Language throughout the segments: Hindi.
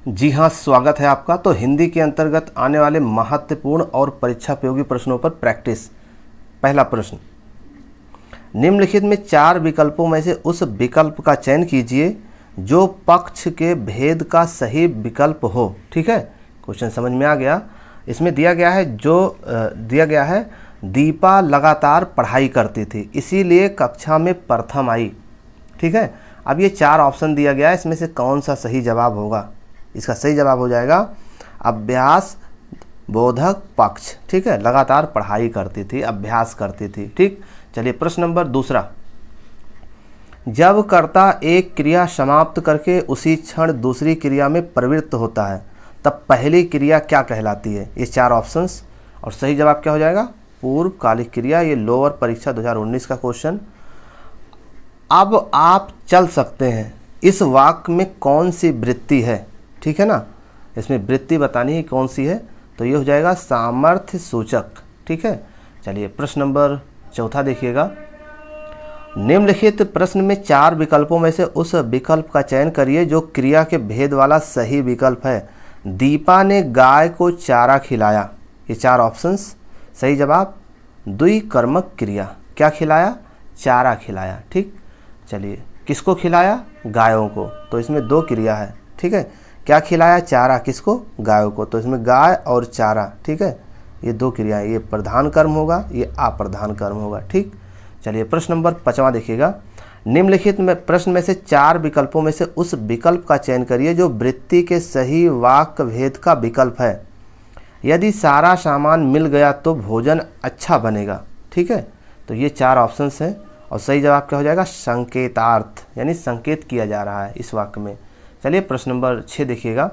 जी हाँ, स्वागत है आपका। तो हिंदी के अंतर्गत आने वाले महत्वपूर्ण और परीक्षा उपयोगी प्रश्नों पर प्रैक्टिस। पहला प्रश्न, निम्नलिखित में 4 विकल्पों में से उस विकल्प का चयन कीजिए जो पक्ष के भेद का सही विकल्प हो। ठीक है, क्वेश्चन समझ में आ गया। इसमें दिया गया है दीपा लगातार पढ़ाई करती थी इसीलिए कक्षा में प्रथम आई। ठीक है, अब ये 4 ऑप्शन दिया गया है, इसमें से कौन सा सही जवाब होगा? इसका सही जवाब हो जाएगा अभ्यास बोधक पक्ष। ठीक है, लगातार पढ़ाई करती थी, अभ्यास करती थी। ठीक, चलिए प्रश्न नंबर दूसरा, जब कर्ता एक क्रिया समाप्त करके उसी क्षण दूसरी क्रिया में प्रवृत्त होता है तब पहली क्रिया क्या कहलाती है? ये 4 ऑप्शंस और सही जवाब क्या हो जाएगा? पूर्वकालिक क्रिया। ये लोअर परीक्षा 2019 का क्वेश्चन। अब आप चल सकते हैं, इस वाक्य में कौन सी वृत्ति है? ठीक है ना, इसमें वृत्ति बतानी है कौन सी है, तो ये हो जाएगा सामर्थ्य सूचक। ठीक है, चलिए प्रश्न नंबर चौथा देखिएगा। निम्नलिखित प्रश्न में 4 विकल्पों में से उस विकल्प का चयन करिए जो क्रिया के भेद वाला सही विकल्प है। दीपा ने गाय को चारा खिलाया। ये 4 ऑप्शंस। सही जवाब द्विकर्मक क्रिया। क्या खिलाया? चारा खिलाया। ठीक, चलिए किसको खिलाया? गायों को, तो इसमें 2 क्रिया है। ठीक है, क्या खिलाया? चारा। किसको? गायों को, तो इसमें गाय और चारा। ठीक है, ये 2 क्रियाएं, ये प्रधान कर्म होगा, ये अप्रधान कर्म होगा। ठीक, चलिए प्रश्न नंबर 5वां देखिएगा। निम्नलिखित में प्रश्न में से 4 विकल्पों में से उस विकल्प का चयन करिए जो वृत्ति के सही वाक्य भेद का विकल्प है। यदि सारा सामान मिल गया तो भोजन अच्छा बनेगा। ठीक है, तो ये 4 ऑप्शंस हैं और सही जवाब क्या हो जाएगा? संकेतार्थ, यानी संकेत किया जा रहा है इस वाक्य में। चलिए प्रश्न नंबर 6 देखिएगा।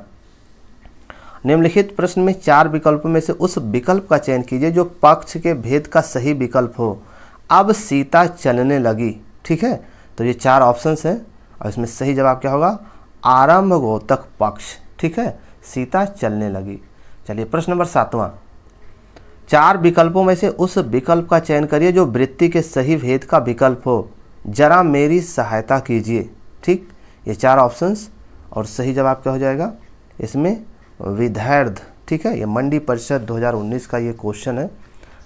निम्नलिखित प्रश्न में 4 विकल्पों में से उस विकल्प का चयन कीजिए जो पक्ष के भेद का सही विकल्प हो। अब सीता चलने लगी। ठीक है, तो ये 4 ऑप्शंस हैं और इसमें सही जवाब क्या होगा? आरंभगोतक पक्ष। ठीक है, सीता चलने लगी। चलिए प्रश्न नंबर 7वां, 4 विकल्पों में से उस विकल्प का चयन करिए जो वृत्ति के सही भेद का विकल्प हो। जरा मेरी सहायता कीजिए। ठीक, ये 4 ऑप्शंस और सही जवाब क्या हो जाएगा? इसमें विधैर्ध। ठीक है, ये मंडी परिषद 2019 का ये क्वेश्चन है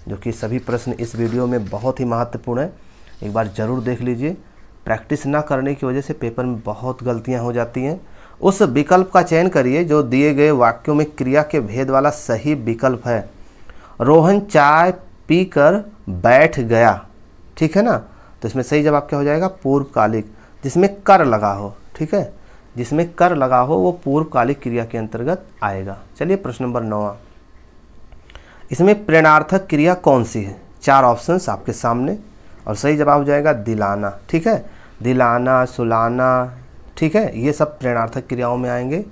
जो कि सभी प्रश्न इस वीडियो में बहुत ही महत्वपूर्ण है। एक बार ज़रूर देख लीजिए। प्रैक्टिस ना करने की वजह से पेपर में बहुत गलतियां हो जाती हैं। उस विकल्प का चयन करिए जो दिए गए वाक्यों में क्रिया के भेद वाला सही विकल्प है। रोहन चाय पीकर बैठ गया। ठीक है ना, तो इसमें सही जवाब क्या हो जाएगा? पूर्वकालिक, जिसमें कर लगा हो। ठीक है, जिसमें कर लगा हो वो पूर्वकालिक क्रिया के अंतर्गत आएगा। चलिए प्रश्न नंबर 9वां, इसमें प्रेरणार्थक क्रिया कौन सी है? 4 ऑप्शंस आपके सामने और सही जवाब हो जाएगा दिलाना। ठीक है, दिलाना, सुलाना। ठीक है, ये सब प्रेरणार्थक क्रियाओं में आएंगे।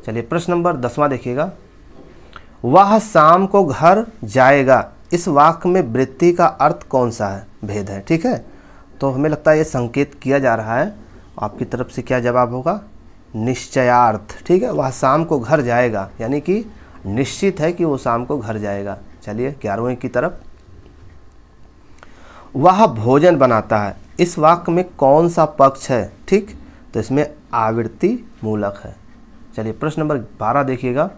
चलिए प्रश्न नंबर 10वां देखिएगा। वह शाम को घर जाएगा, इस वाक्य में वृत्ति का अर्थ कौन सा है? भेद है। ठीक है, तो हमें लगता है ये संकेत किया जा रहा है। आपकी तरफ से क्या जवाब होगा? निश्चयार्थ। ठीक है, वह शाम को घर जाएगा, यानी कि निश्चित है कि वो शाम को घर जाएगा। चलिए 11वें की तरफ, वह भोजन बनाता है, इस वाक्य में कौन सा पक्ष है? ठीक, तो इसमें आवृत्ति मूलक है। चलिए प्रश्न नंबर 12 देखिएगा।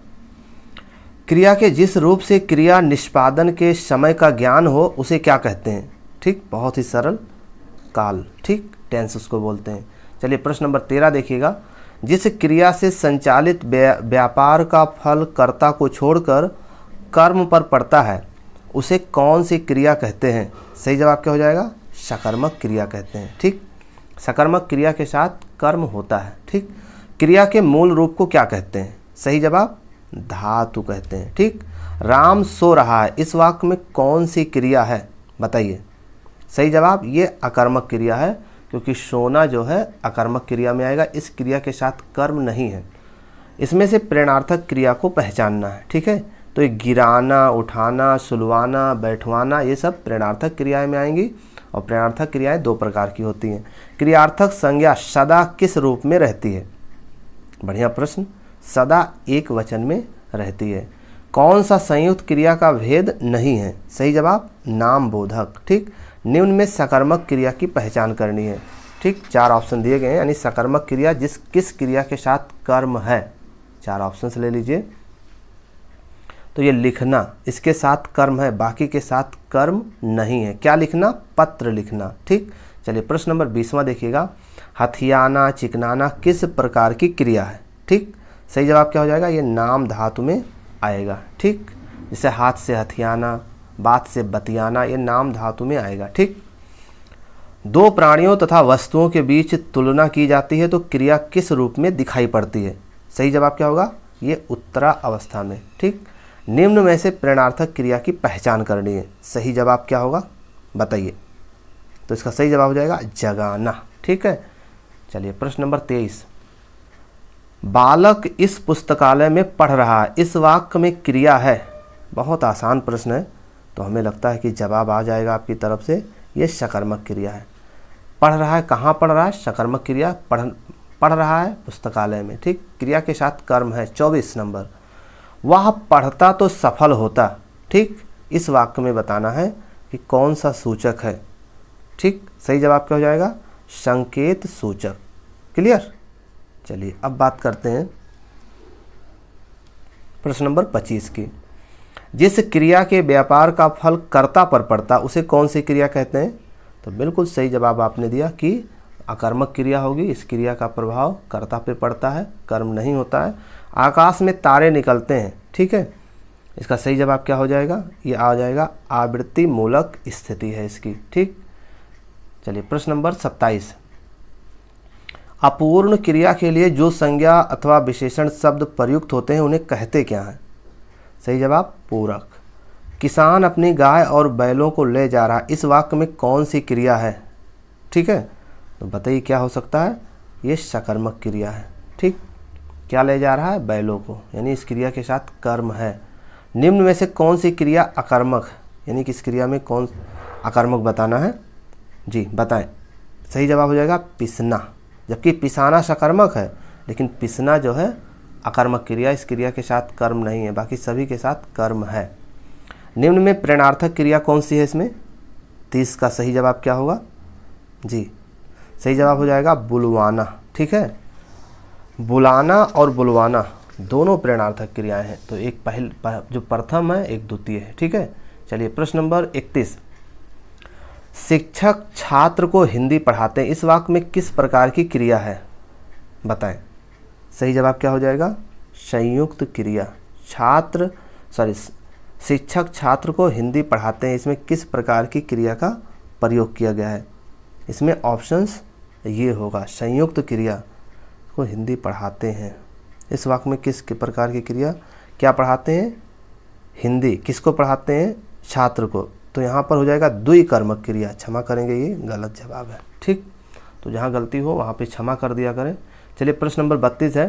क्रिया के जिस रूप से क्रिया निष्पादन के समय का ज्ञान हो उसे क्या कहते हैं? ठीक, बहुत ही सरल, काल। ठीक, टेंस उसको बोलते हैं। चलिए प्रश्न नंबर 13 देखिएगा। जिस क्रिया से संचालित व्यापार का फल कर्ता को छोड़कर कर्म पर पड़ता है उसे कौन सी क्रिया कहते हैं? सही जवाब क्या हो जाएगा? सकर्मक क्रिया कहते हैं। ठीक, सकर्मक क्रिया के साथ कर्म होता है। ठीक, क्रिया के मूल रूप को क्या कहते हैं? सही जवाब धातु कहते हैं। ठीक, राम सो रहा है, इस वाक्य में कौन सी क्रिया है? बताइए। सही जवाब ये अकर्मक क्रिया है, क्योंकि सोना जो है अकर्मक क्रिया में आएगा, इस क्रिया के साथ कर्म नहीं है। इसमें से प्रेरणार्थक क्रिया को पहचानना है। ठीक है, तो ये गिराना, उठाना, सुलवाना, बैठवाना, ये सब प्रेरणार्थक क्रियाएं में आएंगी और प्रेरणार्थक क्रियाएं 2 प्रकार की होती हैं। क्रियार्थक संज्ञा सदा किस रूप में रहती है? बढ़िया प्रश्न। सदा एक वचन में रहती है। कौन सा संयुक्त क्रिया का भेद नहीं है? सही जवाब नाम बोधक। ठीक, निम्न में सकर्मक क्रिया की पहचान करनी है। ठीक, 4 ऑप्शन दिए गए हैं, यानी सकर्मक क्रिया किस क्रिया के साथ कर्म है। 4 ऑप्शंस ले लीजिए। तो ये लिखना इसके साथ कर्म है, बाकी के साथ कर्म नहीं है। क्या लिखना? पत्र लिखना। ठीक, चलिए प्रश्न नंबर 20वां देखिएगा। हथियाना चिकनाना किस प्रकार की क्रिया है? ठीक, सही जवाब क्या हो जाएगा? ये नाम धातु में आएगा। ठीक, जैसे हाथ से हथियाना, बात से बतियाना, ये नाम धातु में आएगा। ठीक, 2 प्राणियों तथा वस्तुओं के बीच तुलना की जाती है तो क्रिया किस रूप में दिखाई पड़ती है? सही जवाब क्या होगा? ये उत्तरा अवस्था में। ठीक, निम्न में से प्रेरणार्थक क्रिया की पहचान करनी है। सही जवाब क्या होगा बताइए? तो इसका सही जवाब हो जाएगा जगाना। ठीक है, चलिए प्रश्न नंबर 23। बालक इस पुस्तकालय में पढ़ रहा है, इस वाक्य में क्रिया है। बहुत आसान प्रश्न है, तो हमें लगता है कि जवाब आ जाएगा आपकी तरफ से। ये सकर्मक क्रिया है। पढ़ रहा है, कहाँ पढ़ रहा है? सकर्मक क्रिया, पढ़ रहा है पुस्तकालय में। ठीक, क्रिया के साथ कर्म है। 24 नंबर, वह पढ़ता तो सफल होता। ठीक, इस वाक्य में बताना है कि कौन सा सूचक है। ठीक, सही जवाब क्या हो जाएगा? संकेत सूचक। क्लियर? चलिए अब बात करते हैं प्रश्न नंबर 25 की। जिस क्रिया के व्यापार का फल कर्ता पर पड़ता उसे कौन सी क्रिया कहते हैं? तो बिल्कुल सही जवाब आपने दिया कि अकर्मक क्रिया होगी। इस क्रिया का प्रभाव कर्ता पे पड़ता है, कर्म नहीं होता है। आकाश में तारे निकलते हैं। ठीक है, इसका सही जवाब क्या हो जाएगा? ये आ जाएगा आवृत्ति मूलक स्थिति है इसकी। ठीक, चलिए प्रश्न नंबर 27। अपूर्ण क्रिया के लिए जो संज्ञा अथवा विशेषण शब्द प्रयुक्त होते हैं उन्हें कहते क्या है? सही जवाब पूरक। किसान अपनी गाय और बैलों को ले जा रहा है, इस वाक्य में कौन सी क्रिया है? ठीक है, तो बताइए क्या हो सकता है? ये सकर्मक क्रिया है। ठीक, क्या ले जा रहा है? बैलों को, यानी इस क्रिया के साथ कर्म है। निम्न में से कौन सी क्रिया अकर्मक है? यानी कि इस क्रिया में कौन अकर्मक बताना है? जी बताएं। सही जवाब हो जाएगा पिसना। जबकि पिसाना सकर्मक है, लेकिन पिसना जो है अकर्मक क्रिया, इस क्रिया के साथ कर्म नहीं है, बाकी सभी के साथ कर्म है। निम्न में प्रेरणार्थक क्रिया कौन सी है इसमें? 30 का सही जवाब क्या होगा? जी सही जवाब हो जाएगा बुलवाना। ठीक है, बुलाना और बुलवाना दोनों प्रेरणार्थक क्रियाएं हैं। तो एक जो प्रथम है, एक द्वितीय है। ठीक है, चलिए प्रश्न नंबर 31। शिक्षक छात्र को हिंदी पढ़ाते हैं, इस वाक्य में किस प्रकार की क्रिया है? बताएं। सही जवाब क्या हो जाएगा? संयुक्त क्रिया। शिक्षक छात्र को हिंदी पढ़ाते हैं, इसमें किस प्रकार की क्रिया का प्रयोग किया गया है? इसमें ऑप्शंस ये होगा, संयुक्त क्रिया को हिंदी पढ़ाते हैं। इस वाक्य में किस प्रकार की क्रिया क्या पढ़ाते हैं? हिंदी। किसको पढ़ाते हैं? छात्र को। तो यहाँ पर हो जाएगा द्विकर्मक क्रिया। क्षमा करेंगे, ये गलत जवाब है। ठीक, तो जहाँ गलती हो वहाँ पे क्षमा कर दिया करें। चलिए प्रश्न नंबर 32 है।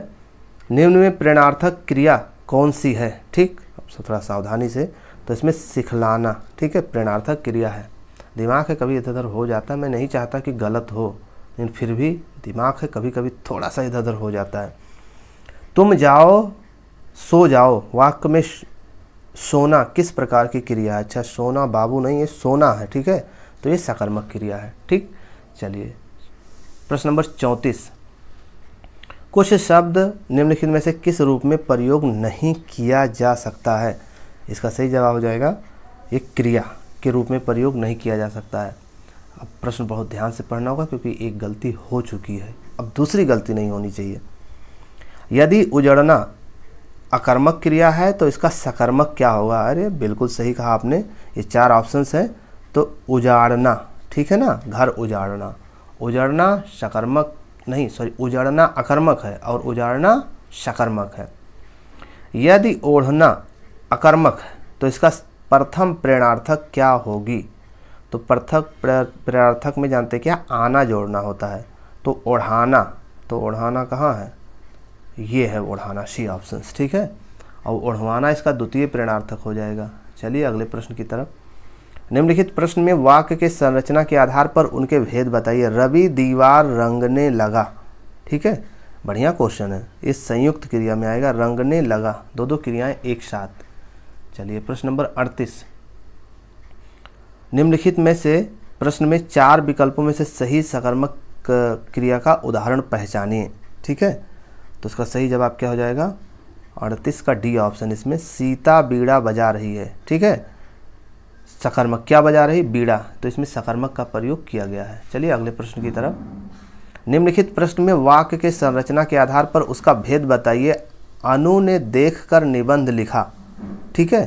निम्न में प्रेरणार्थक क्रिया कौन सी है? ठीक, अब थोड़ा सावधानी से। तो इसमें सिखलाना, ठीक है, प्रेरणार्थक क्रिया है। दिमाग है कभी इधर उधर हो जाता है, मैं नहीं चाहता कि गलत हो, लेकिन फिर भी दिमाग है कभी कभी थोड़ा सा इधर उधर हो जाता है। तुम जाओ सो जाओ, वाक्य में सोना किस प्रकार की क्रिया है? अच्छा, सोना बाबू नहीं, ये सोना है। ठीक है, तो ये सकर्मक क्रिया है। ठीक, चलिए प्रश्न नंबर 34। कुछ शब्द निम्नलिखित में से किस रूप में प्रयोग नहीं किया जा सकता है? इसका सही जवाब हो जाएगा ये क्रिया के रूप में प्रयोग नहीं किया जा सकता है। अब प्रश्न बहुत ध्यान से पढ़ना होगा क्योंकि एक गलती हो चुकी है, अब दूसरी गलती नहीं होनी चाहिए। यदि उजड़ना अकर्मक क्रिया है तो इसका सकर्मक क्या होगा? अरे बिल्कुल सही कहा आपने, ये 4 ऑप्शंस हैं। तो उजाड़ना, ठीक है ना, घर उजाड़ना। उजाड़ना सकर्मक नहीं, सॉरी, उजाड़ना अकर्मक है और उजाड़ना सकर्मक है। यदि ओढ़ना अकर्मक है तो इसका प्रथम प्रेरणार्थक क्या होगी? तो प्रथम प्रेरणार्थक में जानते क्या, आना जोड़ना होता है। तो ओढ़ाना, तो ओढ़ाना कहाँ है? ये है ओढ़ाना, सी ऑप्शन। ठीक है, और ओढ़वाना इसका द्वितीय प्रेरणार्थक हो जाएगा। चलिए अगले प्रश्न की तरफ। निम्नलिखित प्रश्न में वाक्य के संरचना के आधार पर उनके भेद बताइए। रवि दीवार रंगने लगा। ठीक है, बढ़िया क्वेश्चन है। इस संयुक्त क्रिया में आएगा रंगने लगा, दो क्रियाएं एक साथ। चलिए प्रश्न नंबर 38। निम्नलिखित में से प्रश्न में 4 विकल्पों में से सही सकर्मक क्रिया का उदाहरण पहचानिए। ठीक है, तो इसका सही जवाब क्या हो जाएगा? 38 का डी ऑप्शन इसमें, सीता बीड़ा बजा रही है। ठीक है, सकर्मक क्या बजा रही, बीड़ा, तो इसमें सकर्मक का प्रयोग किया गया है। चलिए अगले प्रश्न की तरफ। निम्नलिखित प्रश्न में वाक्य के संरचना के आधार पर उसका भेद बताइए। अनु ने देखकर निबंध लिखा। ठीक है,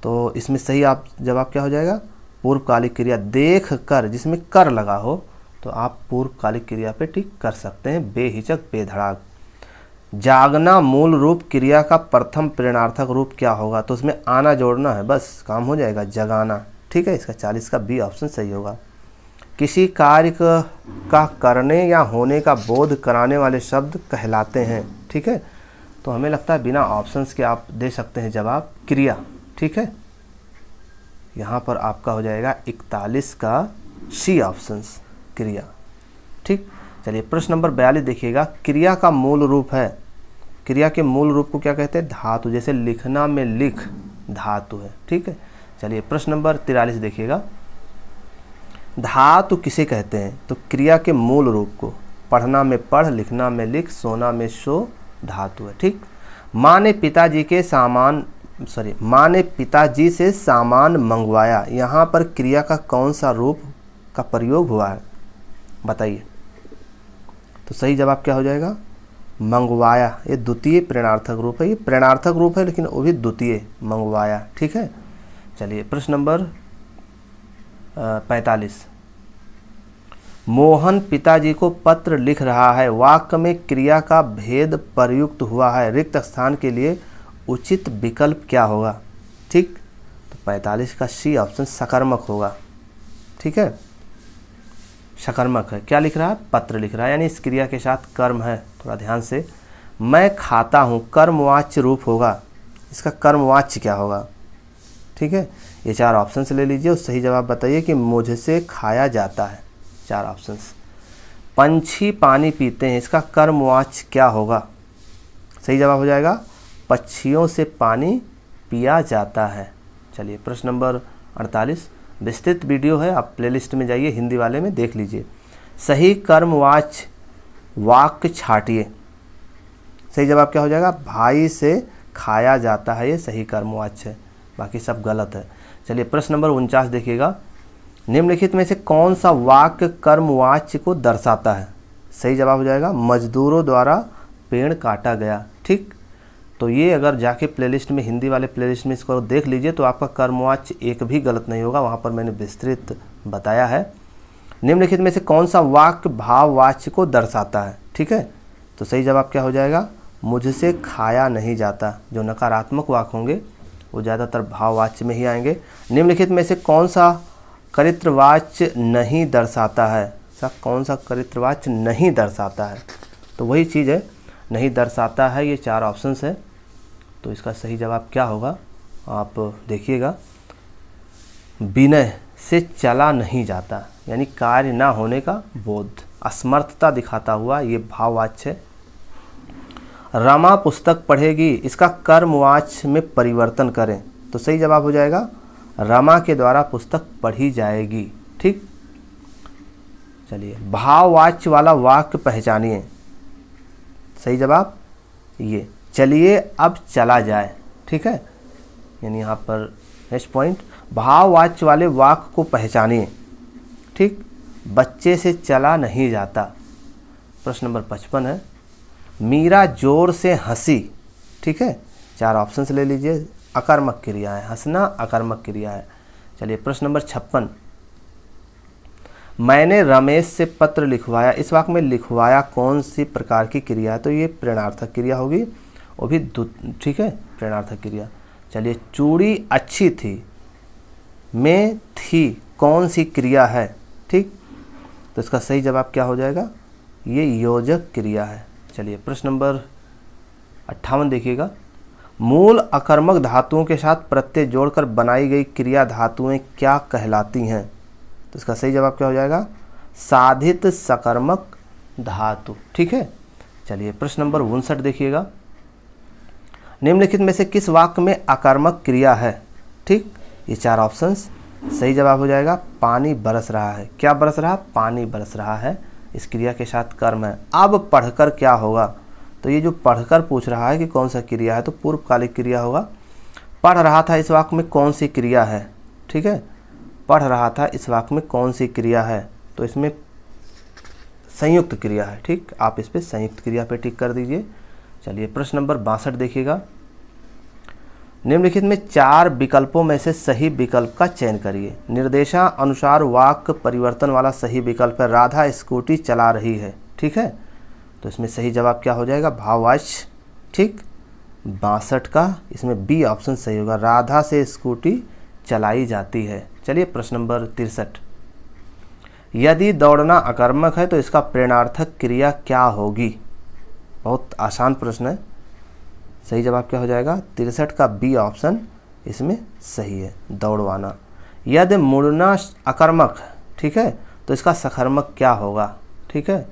तो इसमें सही आप जवाब क्या हो जाएगा, पूर्वकालिक क्रिया। देख कर जिसमें कर लगा हो तो आप पूर्वकालिक क्रिया पे टिक कर सकते हैं, बेहिचक बेधड़ाक। जागना मूल रूप क्रिया का प्रथम प्रेरणार्थक रूप क्या होगा, तो उसमें आना जोड़ना है, बस काम हो जाएगा, जगाना। ठीक है, इसका 40 का बी ऑप्शन सही होगा। किसी कार्य का करने या होने का बोध कराने वाले शब्द कहलाते हैं। ठीक है, तो हमें लगता है बिना ऑप्शंस के आप दे सकते हैं जवाब, क्रिया। ठीक है, यहाँ पर आपका हो जाएगा 41 का सी ऑप्शंस, क्रिया। ठीक, चलिए प्रश्न नंबर 42 देखिएगा। क्रिया का मूल रूप है, क्रिया के मूल रूप को क्या कहते हैं, धातु। जैसे लिखना में लिख धातु है। ठीक है, चलिए प्रश्न नंबर 43 देखिएगा। धातु किसे कहते हैं, तो क्रिया के मूल रूप को। पढ़ना में पढ़, लिखना में लिख, सोना में सो धातु है। ठीक, माँ ने पिताजी से सामान मंगवाया। यहाँ पर क्रिया का कौन सा रूप का प्रयोग हुआ है बताइए, तो सही जवाब क्या हो जाएगा, मंगवाया। ये द्वितीय प्रेरणार्थक रूप है, ये प्रेरणार्थक रूप है लेकिन वो भी द्वितीय, मंगवाया। ठीक है, चलिए प्रश्न नंबर 45। मोहन पिताजी को पत्र लिख रहा है। वाक्य में क्रिया का भेद प्रयुक्त हुआ है, रिक्त स्थान के लिए उचित विकल्प क्या होगा। ठीक, तो 45 का सी ऑप्शन सकर्मक होगा। ठीक है, सकर्मक है, क्या लिख रहा है, पत्र लिख रहा है, यानी इस क्रिया के साथ कर्म है। थोड़ा ध्यान से, मैं खाता हूँ कर्मवाच्य रूप होगा, इसका कर्मवाच्य क्या होगा। ठीक है, ये 4 ऑप्शन से ले लीजिए और सही जवाब बताइए कि मुझसे खाया जाता है, 4 ऑप्शंस। पंछी पानी पीते हैं, इसका कर्मवाच्य क्या होगा, सही जवाब हो जाएगा पक्षियों से पानी पिया जाता है। चलिए प्रश्न नंबर 48, विस्तृत वीडियो है, आप प्लेलिस्ट में जाइए, हिंदी वाले में देख लीजिए। सही कर्मवाच्य वाक्य छाटिए, सही जवाब क्या हो जाएगा, भाई से खाया जाता है, ये सही कर्मवाच्य है, बाकी सब गलत है। चलिए प्रश्न नंबर 49 देखिएगा। निम्नलिखित में से कौन सा वाक्य कर्मवाच्य को दर्शाता है, सही जवाब हो जाएगा मजदूरों द्वारा पेड़ काटा गया। ठीक, तो ये अगर जाके प्लेलिस्ट में, हिंदी वाले प्लेलिस्ट में इसको देख लीजिए तो आपका कर्मवाच्य एक भी गलत नहीं होगा, वहाँ पर मैंने विस्तृत बताया है। निम्नलिखित में से कौन सा वाक्य भाववाच्य को दर्शाता है। ठीक है, तो सही जवाब क्या हो जाएगा, मुझसे खाया नहीं जाता। जो नकारात्मक वाक्य होंगे वो ज़्यादातर भाववाच्य में ही आएंगे। निम्नलिखित में से कौन सा करित्रवाच्य नहीं दर्शाता है, कौन सा करित्रवाच्य नहीं दर्शाता है, तो वही चीज़ है, नहीं दर्शाता है, ये 4 ऑप्शंस है। तो इसका सही जवाब क्या होगा आप देखिएगा, विनय से चला नहीं जाता, यानी कार्य ना होने का बोध, असमर्थता दिखाता हुआ, ये भाववाच्य है। रमा पुस्तक पढ़ेगी, इसका कर्मवाच्य में परिवर्तन करें, तो सही जवाब हो जाएगा रमा के द्वारा पुस्तक पढ़ी जाएगी। ठीक, चलिए भाववाच्य वाला वाक्य पहचानिए, सही जवाब ये, चलिए अब चला जाए। ठीक है, यानी यहाँ पर नेक्स्ट पॉइंट, भाववाच्य वाले वाक्य को पहचानिए। ठीक, बच्चे से चला नहीं जाता। प्रश्न नंबर 55 है, मीरा जोर से हंसी। ठीक है, 4 ऑप्शन से ले लीजिए, अकर्मक क्रिया है, हंसना अकर्मक क्रिया है। चलिए प्रश्न नंबर 56, मैंने रमेश से पत्र लिखवाया। इस वाक्य में लिखवाया कौन सी प्रकार की क्रिया है, तो ये प्रेरणार्थक क्रिया होगी, वो भी ठीक है, प्रेरणार्थक क्रिया। चलिए चूड़ी अच्छी थी, में थी कौन सी क्रिया है। ठीक, तो इसका सही जवाब क्या हो जाएगा, ये योजक क्रिया है। चलिए प्रश्न नंबर 58 देखिएगा। मूल अकर्मक धातुओं के साथ प्रत्यय जोड़कर बनाई गई क्रिया धातुएं क्या कहलाती हैं, तो इसका सही जवाब क्या हो जाएगा, साधित सकर्मक धातु। ठीक है, चलिए प्रश्न नंबर 59 देखिएगा। निम्नलिखित में से किस वाक्य में अकर्मक क्रिया है। ठीक, ये 4 ऑप्शंस, सही जवाब हो जाएगा पानी बरस रहा है। क्या बरस रहा, पानी बरस रहा है, इस क्रिया के साथ कर्म है। अब पढ़कर क्या होगा, तो ये जो पढ़कर पूछ रहा है कि कौन सा क्रिया है, तो पूर्वकालिक क्रिया होगा। पढ़ रहा था इस वाक्य में कौन सी क्रिया है, ठीक है, पढ़ रहा था इस वाक्य में कौन सी क्रिया है, तो इसमें संयुक्त क्रिया है। ठीक, आप इस पे संयुक्त क्रिया पे टिक कर दीजिए। चलिए प्रश्न नंबर 62 देखिएगा। निम्नलिखित में 4 विकल्पों में से सही विकल्प का चयन करिए। निर्देशानुसार वाक्य परिवर्तन वाला सही विकल्प है राधा स्कूटी चला रही है। ठीक है, तो इसमें सही जवाब क्या हो जाएगा, भाववाच्य। ठीक, 62 का इसमें बी ऑप्शन सही होगा, राधा से स्कूटी चलाई जाती है। चलिए प्रश्न नंबर 63। यदि दौड़ना अकर्मक है तो इसका प्रेरणार्थक क्रिया क्या होगी। बहुत आसान प्रश्न है। सही जवाब क्या हो जाएगा, 63 का बी ऑप्शन इसमें सही है, दौड़वाना। यदि मुड़ना अकर्मक, ठीक है, तो इसका सकर्मक क्या होगा। ठीक है,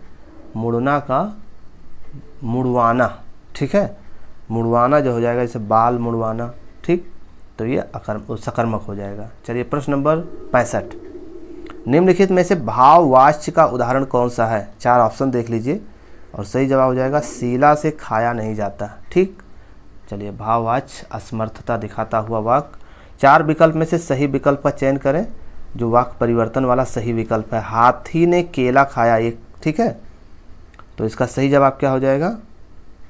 मुड़ना का मुड़वाना, ठीक है, मुड़वाना जो हो जाएगा इसे बाल मुड़वाना। ठीक, तो ये सकर्मक हो जाएगा। चलिए प्रश्न नंबर 65। निम्नलिखित में से भाववाच्य का उदाहरण कौन सा है। 4 ऑप्शन देख लीजिए और सही जवाब हो जाएगा शीला से खाया नहीं जाता। ठीक, चलिए भाववाच्य असमर्थता दिखाता हुआ वाक्य। 4 विकल्प में से सही विकल्प का चयन करें। जो वाक्य परिवर्तन वाला सही विकल्प है, हाथी ने केला खाया एक। ठीक है, तो इसका सही जवाब क्या हो जाएगा,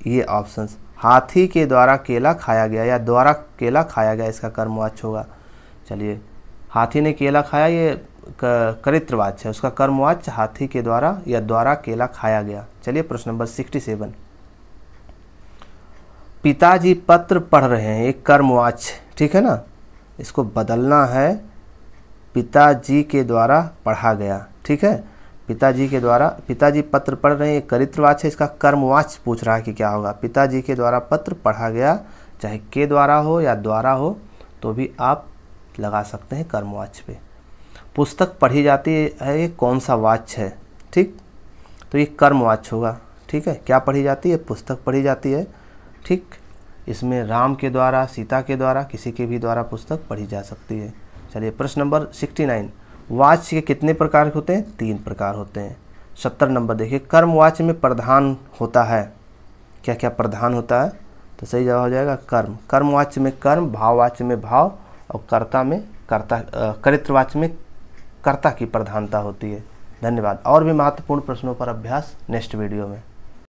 ये ऑप्शन, हाथी के द्वारा केला खाया गया या द्वारा केला खाया गया, इसका कर्मवाच्य होगा। चलिए, हाथी ने केला खाया ये करित्रवाच्य है, उसका कर्मवाच्य हाथी के द्वारा या द्वारा केला खाया गया। चलिए प्रश्न नंबर 67। पिताजी पत्र पढ़ रहे हैं, एक कर्मवाच्य, ठीक है ना, इसको बदलना है, पिताजी के द्वारा पढ़ा गया। ठीक है, पिताजी के द्वारा, पिताजी पत्र पढ़ रहे हैं, एक करित्रवाच्य है, इसका कर्मवाच्य पूछ रहा है कि क्या होगा। पिताजी के द्वारा पत्र पढ़ा गया, चाहे के द्वारा हो या द्वारा हो तो भी आप लगा सकते हैं कर्मवाच्य पे। पुस्तक पढ़ी जाती है, ये कौन सा वाच्य है। ठीक, तो ये कर्मवाच्य होगा। ठीक है, क्या पढ़ी जाती है, पुस्तक पढ़ी जाती है। ठीक, इसमें राम के द्वारा, सीता के द्वारा, किसी के भी द्वारा पुस्तक पढ़ी जा सकती है। चलिए प्रश्न नंबर 69। वाच्य के कितने प्रकार होते हैं, 3 प्रकार होते हैं। 70 नंबर देखिए, कर्मवाच्य में प्रधान होता है, क्या क्या प्रधान होता है, तो सही जवाब हो जाएगा कर्म। कर्मवाच्य में कर्म, भाववाच्य में भाव और कर्ता में कर्ता, करित्रवाच्य में कर्ता की प्रधानता होती है। धन्यवाद। और भी महत्वपूर्ण प्रश्नों पर अभ्यास नेक्स्ट वीडियो में।